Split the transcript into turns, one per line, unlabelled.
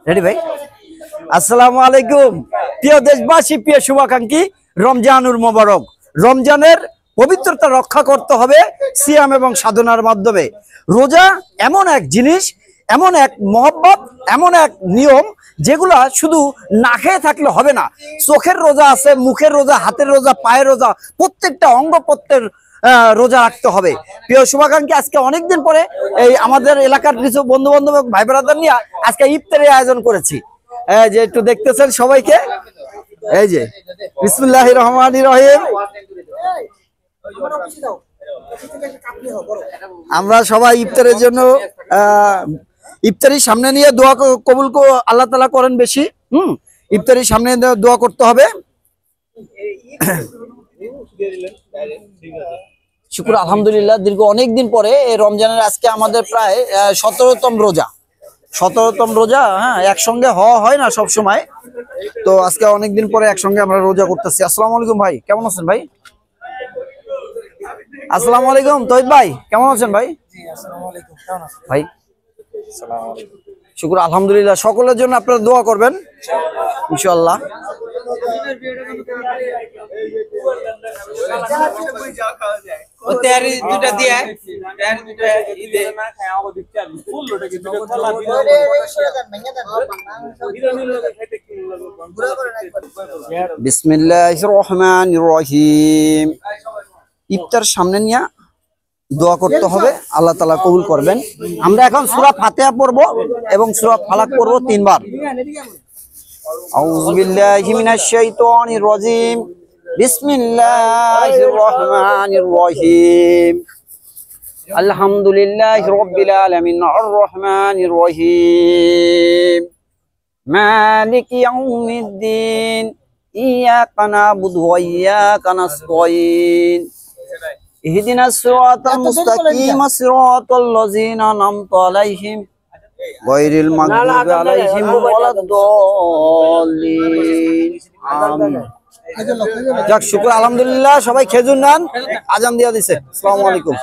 Ready ভাই? আসসালামু আলাইকুম প্রিয় দেশবাসী, প্রিয় শুভাকাঙ্ক্ষী, রমজানুর মোবারক। রমজানের পবিত্রতা রক্ষা করতে হবে সিয়াম এবং সাধনার মাধ্যমে। রোজা এমন এক জিনিস, এমন এক মহব্বত, এমন এক নিয়ম যেগুলা শুধু না খেয়ে থাকলে হবে না। চোখের রোজা আছে, মুখের রোজা, হাতের রোজা, পায়ের রোজা, প্রত্যেকটা অঙ্গ প্রত্যেক রোজা রাখতে হবে। প্রিয় শুভাকাঙ্ক্ষী, আজকে অনেকদিন পরে এই আমাদের এলাকার কিছু বন্ধু বান্ধব ভাই ব্রাদার নিয়ে আজকে ইফতারের আয়োজন করেছি। যে একটু দেখতেছেন সবাইকে, এই যে বিসমিল্লাহির রহমানির রহিম। আমরা সবাই ইফতারের জন্য ইফতারি সামনে নিয়ে দোয়া কবুল আল্লাহ তাআলা করেন বেশি। ইফতারি সামনে দোয়া করতে হবে। শুকর আলহামদুলিল্লাহ, দীর্ঘ অনেকদিন পরে এই রমজানের আজকে আমাদের প্রায় 17তম রোজা। 17তম রোজা। হ্যাঁ, একসঙ্গে হওয়া হয় না সব সময়, তো আজকে অনেকদিন পরে একসঙ্গে আমরা রোজা করতেছি। আসসালামু আলাইকুম ভাই, কেমন আছেন ভাই? আসসালামু আলাইকুম তৌহিদ ভাই, কেমন আছেন ভাই? ভাই শুকর আলহামদুলিল্লাহ, সকলের জন্য আপনারা দোয়া করবেন ইনশাআল্লাহ। বিসমিল্লাহির রহমানির রহিম। ইফতার সামনে নিয়ে দোয়া করতে হবে, আল্লাহ তাআলা কবুল করবেন। আমরা এখন সূরা ফাতিহা পড়ব এবং সূরা ফালাক পড়ব 3 বার। আউযু বিল্লাহি মিনাশ শাইতানির রাজীম। বিসমিল্লাহির রহমানির রহিম। আলহামদুলিল্লাহি রাব্বিল আলামিন আর রহমানির রহিম মালিকি ইয়াউমিদ্দিন ইয়াকা না'বুদু ওয়া ইয়াকা নাস্তাঈন ইহদিনাস সিরাতাল মুস্তাকিম সিরাতাল লাযিনা আন'আমতা আলাইহিম গায়রিল মাগদুবি আলাইহিম ওয়ালাদ-দাল্লিন। আমিন। যাক, শুকর আলহামদুলিল্লাহ, সবাই খেজুর নেন, আজান দিয়া দিছে। আসসালামু আলাইকুম।